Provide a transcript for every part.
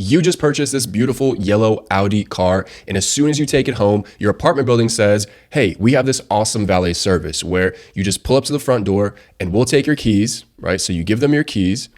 You just purchased this beautiful yellow Audi car, and as soon as you take it home, your apartment building says, hey, we have this awesome valet service where you just pull up to the front door and we'll take your keys, right? So you give them your keys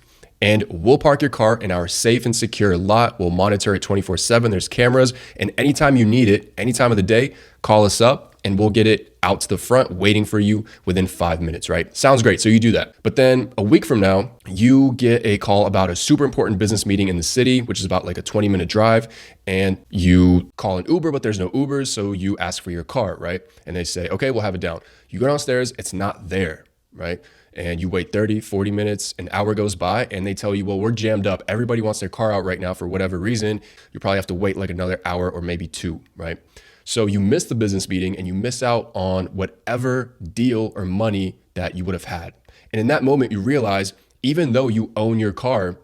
and we'll park your car in our safe and secure lot. We'll monitor it 24/7. There's cameras, and anytime you need it, any time of the day, call us up and we'll get it out to the front waiting for you within 5 minutes, right? Sounds great. So you do that. But then a week from now, you get a call about a super important business meeting in the city, which is about like a 20-minute drive. And you call an Uber, but there's no Ubers. So you ask for your car, right? And they say, okay, we'll have it down. You go downstairs, it's not there, right? And you wait 30, 40 minutes, an hour goes by, and they tell you, well, we're jammed up. Everybody wants their car out right now for whatever reason. You probably have to wait like another hour or maybe two, right? So you miss the business meeting and you miss out on whatever deal or money that you would have had. And in that moment, you realize, even though you own your car,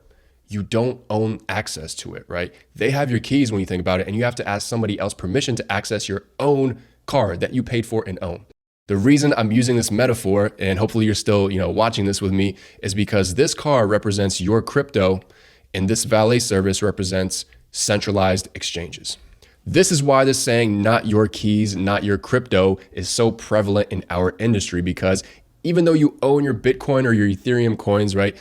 you don't own access to it, right? They have your keys when you think about it, and you have to ask somebody else permission to access your own car that you paid for and own. The reason I'm using this metaphor, and hopefully you're still, watching this with me, is because this car represents your crypto and this valet service represents centralized exchanges. This is why this saying, not your keys, not your crypto, is so prevalent in our industry, because even though you own your Bitcoin or your Ethereum coins, right?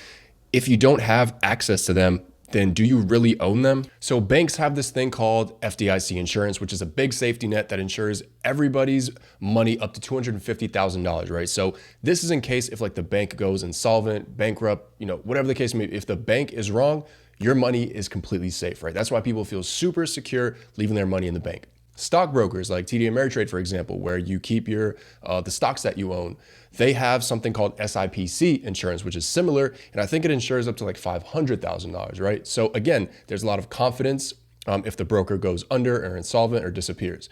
If you don't have access to them, then do you really own them? So banks have this thing called FDIC insurance, which is a big safety net that insures everybody's money up to $250,000, right? So this is in case if like the bank goes insolvent, bankrupt, whatever the case may be, if the bank is wrong, your money is completely safe, right? That's why people feel super secure leaving their money in the bank. Stockbrokers like TD Ameritrade, for example, where you keep your the stocks that you own, they have something called SIPC insurance, which is similar, and I think it insures up to like $500,000, right? So again, there's a lot of confidence if the broker goes under or insolvent or disappears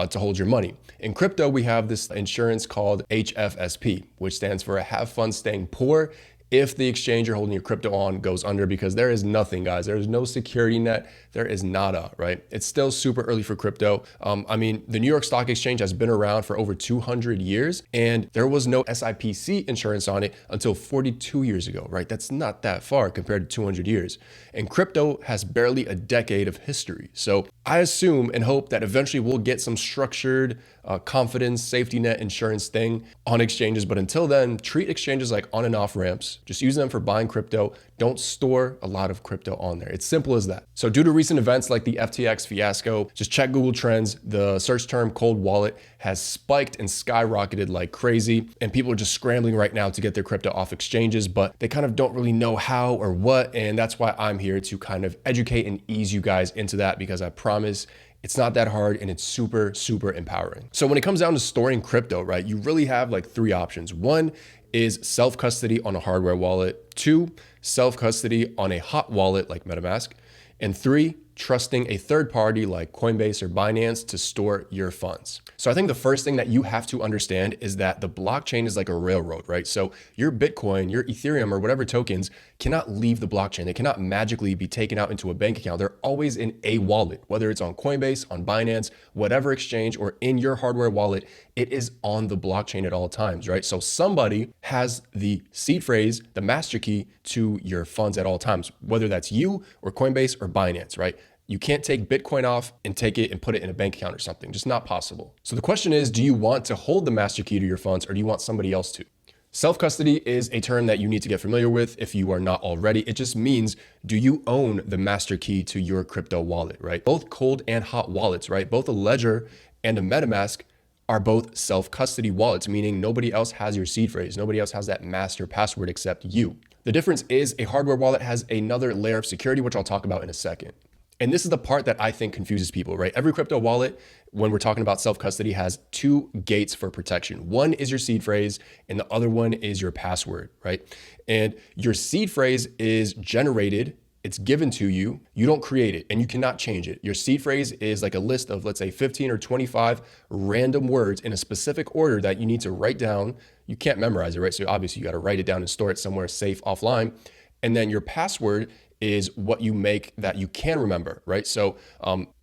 to hold your money. In crypto, we have this insurance called HFSP, which stands for Have Fun Staying Poor if the exchange you're holding your crypto on goes under, because there is nothing, guys. There is no security net. There is nada, right? It's still super early for crypto. The New York Stock Exchange has been around for over 200 years, and there was no SIPC insurance on it until 42 years ago, right? That's not that far compared to 200 years. And crypto has barely a decade of history. So I assume and hope that eventually we'll get some structured confidence, safety net insurance thing on exchanges. But until then, treat exchanges like on and off ramps. Just use them for buying crypto. Don't store a lot of crypto on there. It's simple as that. So due to recent events like the FTX fiasco, just check Google Trends. The search term cold wallet has spiked and skyrocketed like crazy. And people are just scrambling right now to get their crypto off exchanges, but they kind of don't really know how or what. And that's why I'm here to kind of educate and ease you guys into that, because I promise it's not that hard and it's super, super empowering. So when it comes down to storing crypto, right, you really have like three options. One is self-custody on a hardware wallet. Two, self-custody on a hot wallet like MetaMask. And three, trusting a third party like Coinbase or Binance to store your funds. So I think the first thing that you have to understand is that the blockchain is like a railroad, right? So your Bitcoin, your Ethereum, or whatever tokens cannot leave the blockchain. They cannot magically be taken out into a bank account. They're always in a wallet, whether it's on Coinbase, on Binance, whatever exchange, or in your hardware wallet, it is on the blockchain at all times, right? So somebody has the seed phrase, the master key to your funds at all times, whether that's you or Coinbase or Binance, right? You can't take Bitcoin off and take it and put it in a bank account or something, just not possible. So the question is, do you want to hold the master key to your funds, or do you want somebody else to? Self-custody is a term that you need to get familiar with if you are not already. It just means, do you own the master key to your crypto wallet, right? Both cold and hot wallets, right? Both a Ledger and a MetaMask are both self-custody wallets, meaning nobody else has your seed phrase. Nobody else has that master password except you. The difference is a hardware wallet has another layer of security, which I'll talk about in a second. And this is the part that I think confuses people, right? Every crypto wallet, when we're talking about self-custody, has two gates for protection. One is your seed phrase, and the other one is your password, right? And your seed phrase is generated, it's given to you, you don't create it, and you cannot change it. Your seed phrase is like a list of, let's say, 15 or 25 random words in a specific order that you need to write down. You can't memorize it, right? So obviously you got to write it down and store it somewhere safe offline. And then your password is what you make that you can remember, right? So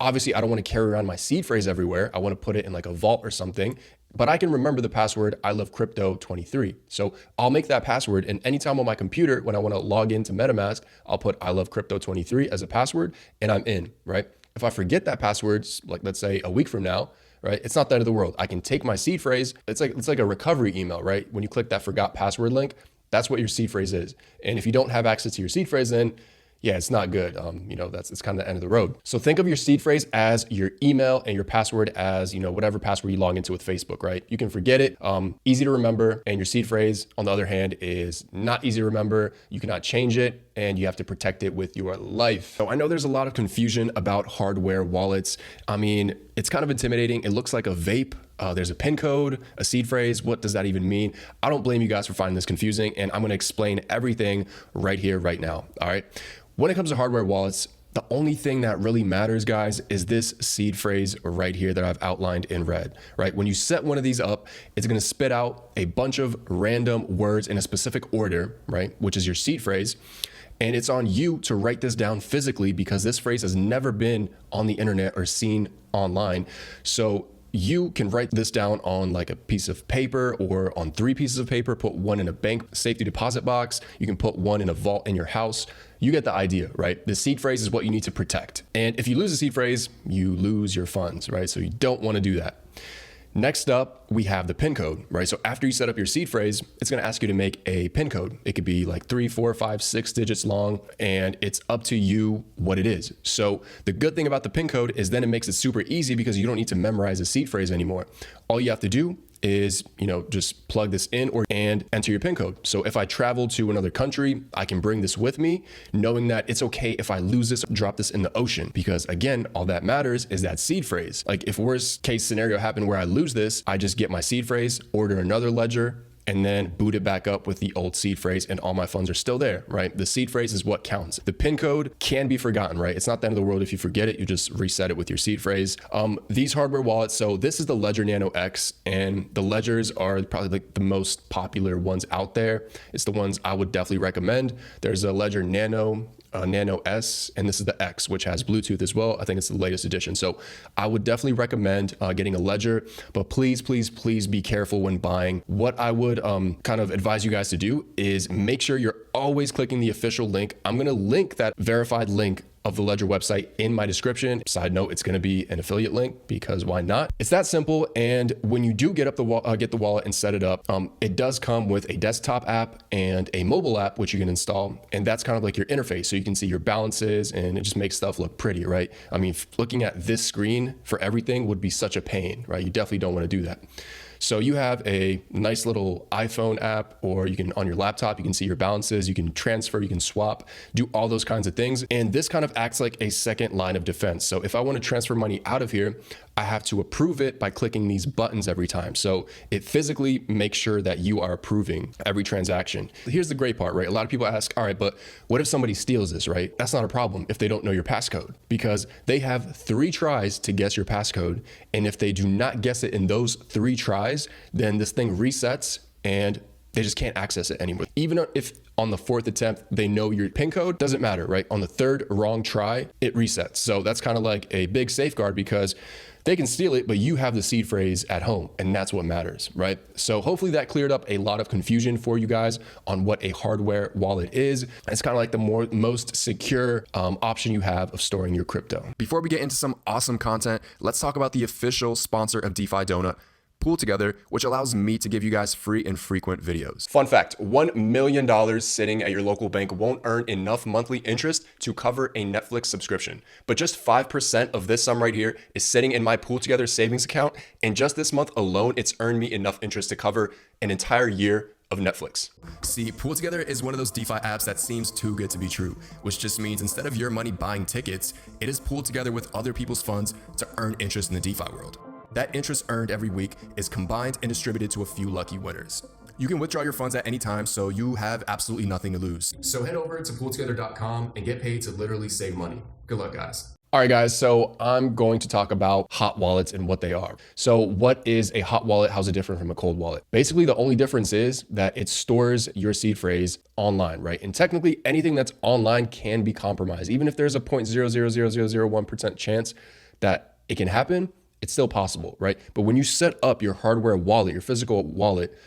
obviously I don't want to carry around my seed phrase everywhere. I want to put it in like a vault or something. but I can remember the password I love crypto 23. So I'll make that password, and anytime on my computer when I want to log into MetaMask, I'll put I love crypto 23 as a password and I'm in, right? If I forget that password, like let's say a week from now, right? It's not the end of the world. I can take my seed phrase. It's like a recovery email, right? When you click that forgot password link, that's what your seed phrase is. And if you don't have access to your seed phrase, then yeah, it's not good. It's kind of the end of the road. So think of your seed phrase as your email and your password as, whatever password you log into with Facebook, right? You can forget it, easy to remember. And your seed phrase, on the other hand, is not easy to remember. You cannot change it and you have to protect it with your life. So I know there's a lot of confusion about hardware wallets. I mean, it's kind of intimidating. It looks like a vape. There's a PIN code, a seed phrase. What does that even mean? I don't blame you guys for finding this confusing, and I'm going to explain everything right here, right now. All right. When it comes to hardware wallets, the only thing that really matters, guys, is this seed phrase right here that I've outlined in red, right? When you set one of these up, it's going to spit out a bunch of random words in a specific order, right? Which is your seed phrase. And it's on you to write this down physically because this phrase has never been on the internet or seen online. So you can write this down on like a piece of paper or on 3 pieces of paper, put one in a bank safety deposit box. You can put one in a vault in your house. You get the idea, right? The seed phrase is what you need to protect. And if you lose a seed phrase, you lose your funds, right? So you don't want to do that. Next up, we have the PIN code, right? So after you set up your seed phrase, it's going to ask you to make a PIN code. It could be like 3, 4, 5, 6 digits long, and it's up to you what it is. So the good thing about the PIN code is then it makes it super easy because you don't need to memorize a seed phrase anymore. All you have to do is, just plug this in and enter your PIN code. So if I travel to another country, I can bring this with me, knowing that it's okay if I lose this, drop this in the ocean, because again, all that matters is that seed phrase. Like if worst case scenario happened where I lose this, I just get my seed phrase, order another ledger, and then boot it back up with the old seed phrase and all my funds are still there, right? The seed phrase is what counts. The PIN code can be forgotten, right? It's not the end of the world if you forget it, you just reset it with your seed phrase. These hardware wallets, so this is the Ledger Nano X, and the Ledgers are probably like the most popular ones out there. It's the ones I would definitely recommend. There's a Ledger Nano, Nano S, and this is the X, which has Bluetooth as well. I think it's the latest edition. So I would definitely recommend getting a Ledger, but please, please, please be careful when buying. What I would kind of advise you guys to do is make sure you're always clicking the official link. I'm going to link that verified link of the Ledger website in my description. Side note, it's going to be an affiliate link because why not? It's that simple. And when you do get the wallet and set it up, it does come with a desktop app and a mobile app, which you can install. And that's kind of like your interface. So you can see your balances and it just makes stuff look pretty, right? I mean, looking at this screen for everything would be such a pain, right? You definitely don't want to do that. So you have a nice little iPhone app, or you can on your laptop, you can see your balances, you can transfer, you can swap, do all those kinds of things. And this kind of acts like a second line of defense. So if I want to transfer money out of here, I have to approve it by clicking these buttons every time. So it physically makes sure that you are approving every transaction. Here's the great part, right? A lot of people ask, all right, but what if somebody steals this, right? That's not a problem if they don't know your passcode, because they have 3 tries to guess your passcode. And if they do not guess it in those 3 tries, then this thing resets and they just can't access it anymore. Even if on the 4th attempt, they know your PIN code, doesn't matter, right? On the 3rd wrong try, it resets. So that's kind of like a big safeguard because they can steal it, but you have the seed phrase at home, and that's what matters, right? So hopefully that cleared up a lot of confusion for you guys on what a hardware wallet is. It's kind of like the most secure option you have of storing your crypto. Before we get into some awesome content, let's talk about the official sponsor of DeFi Donut, PoolTogether, which allows me to give you guys free and frequent videos. Fun fact, $1 million sitting at your local bank won't earn enough monthly interest to cover a Netflix subscription. But just 5% of this sum right here is sitting in my PoolTogether savings account. And just this month alone, it's earned me enough interest to cover an entire year of Netflix. See, PoolTogether is one of those DeFi apps that seems too good to be true, which just means instead of your money buying tickets, it is pooled together with other people's funds to earn interest in the DeFi world. That interest earned every week is combined and distributed to a few lucky winners. You can withdraw your funds at any time, so you have absolutely nothing to lose. So head over to PoolTogether.com and get paid to literally save money. Good luck, guys. All right, guys, so I'm going to talk about hot wallets and what they are. So what is a hot wallet? How's it different from a cold wallet? Basically, the only difference is that it stores your seed phrase online, right? And technically, anything that's online can be compromised. Even if there's a 0.00001% chance that it can happen, It's still possible, right? But when you set up your hardware wallet, your physical wallet,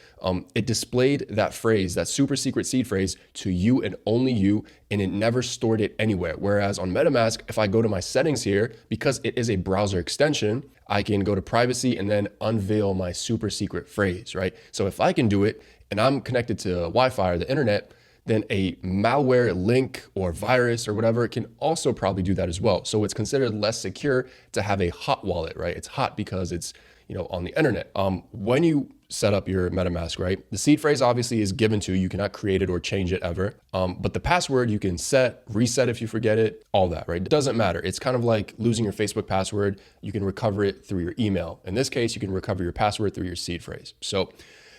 it displayed that phrase, that super secret seed phrase, to you and only you, and it never stored it anywhere. Whereas on MetaMask, if I go to my settings here, because it is a browser extension, I can go to privacy and then unveil my super secret phrase, right? So if I can do it and I'm connected to Wi-Fi or the internet, then a malware link or virus or whatever can also probably do that as well. So it's considered less secure to have a hot wallet, right? It's hot because it's, on the internet. When you set up your MetaMask, right, the seed phrase obviously is given to you. You cannot create it or change it ever. But the password you can reset if you forget it, all that, right? It doesn't matter. It's kind of like losing your Facebook password. You can recover it through your email. In this case, you can recover your password through your seed phrase. So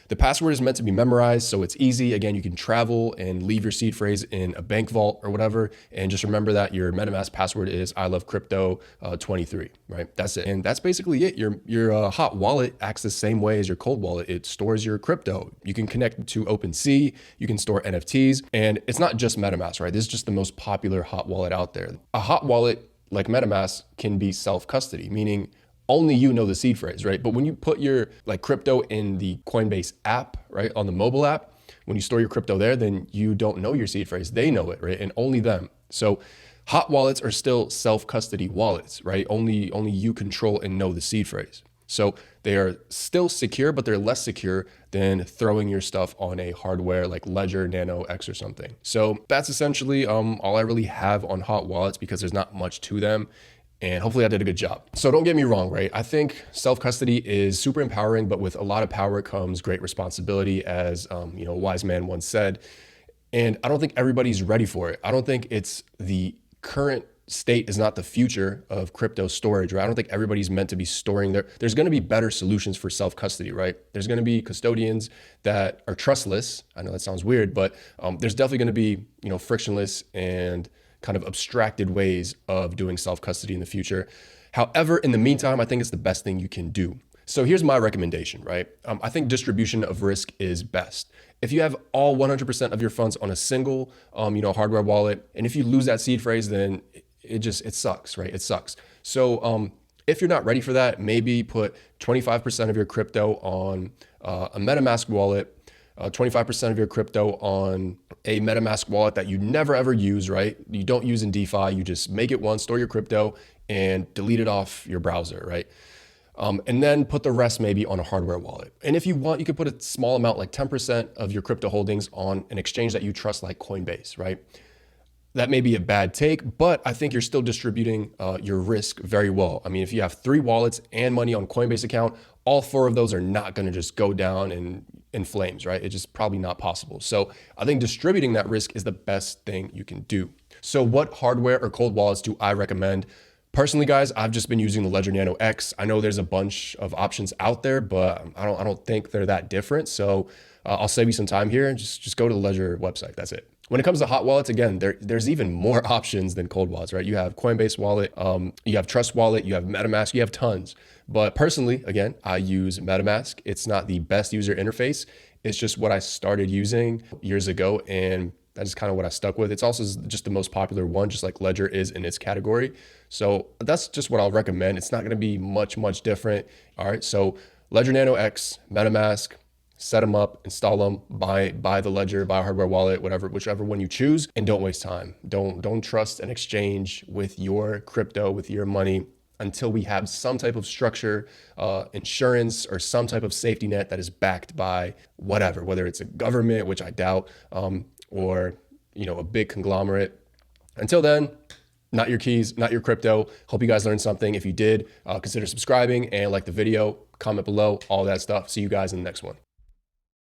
the password is meant to be memorized, so it's easy. Again, you can travel and leave your seed phrase in a bank vault or whatever. And just remember that your MetaMask password is I love crypto 23, right? That's it. And that's basically it. Your hot wallet acts the same way as your cold wallet. It stores your crypto. You can connect it to OpenSea. You can store NFTs. And it's not just MetaMask, right? This is just the most popular hot wallet out there. A hot wallet like MetaMask can be self-custody, meaning only you know the seed phrase, right? But when you put your crypto in the Coinbase app, right, on the mobile app, when you store your crypto there, then you don't know your seed phrase. They know it, right? And only them. So hot wallets are still self-custody wallets, right? Only you control and know the seed phrase. So they are still secure, but they're less secure than throwing your stuff on a hardware like Ledger, Nano, X or something. So that's essentially all I really have on hot wallets because there's not much to them. And hopefully I did a good job. So don't get me wrong, right? I think self-custody is super empowering, but with a lot of power comes great responsibility, as a wise man once said. And I don't think everybody's ready for it. I don't think it's the current state is not the future of crypto storage, right? I don't think everybody's meant to be storing there's going to be better solutions for self-custody, right? There's going to be custodians that are trustless. I know that sounds weird, but there's definitely going to be, frictionless and kind of abstracted ways of doing self-custody in the future. However, in the meantime, I think it's the best thing you can do. So here's my recommendation, right? I think distribution of risk is best. If you have all 100% of your funds on a single, hardware wallet, and if you lose that seed phrase, then it sucks, right? It sucks. So if you're not ready for that, maybe put 25% of your crypto on a MetaMask wallet, 25% of your crypto on a MetaMask wallet that you never ever use, right? You don't use in DeFi. You just make it once, store your crypto, and delete it off your browser, right? And then put the rest maybe on a hardware wallet. And if you want, you could put a small amount, like 10% of your crypto holdings on an exchange that you trust, like Coinbase, right? That may be a bad take, but I think you're still distributing your risk very well. I mean, if you have 3 wallets and money on Coinbase account, all 4 of those are not going to just go down in flames, right? It's just probably not possible. So I think distributing that risk is the best thing you can do. So what hardware or cold wallets do I recommend? Personally, guys, I've just been using the Ledger Nano X. I know there's a bunch of options out there, but I don't think they're that different. So I'll save you some time here and just go to the Ledger website. That's it. When it comes to hot wallets, again, there's even more options than cold wallets, right? You have Coinbase Wallet, you have Trust Wallet, you have MetaMask, you have tons. But personally, again, I use MetaMask. It's not the best user interface. It's just what I started using years ago, and that is kind of what I stuck with. It's also just the most popular one, just like Ledger is in its category. So that's just what I'll recommend. It's not going to be much different. All right, so Ledger Nano X, MetaMask, set them up, install them, buy the Ledger, buy a hardware wallet, whichever one you choose, and don't waste time. Don't trust an exchange with your crypto, with your money, until we have some type of structure, insurance, or some type of safety net that is backed by whether it's a government, which I doubt, or a big conglomerate. Until then, not your keys, not your crypto. Hope you guys learned something. If you did, consider subscribing and like the video, comment below, all that stuff. See you guys in the next one.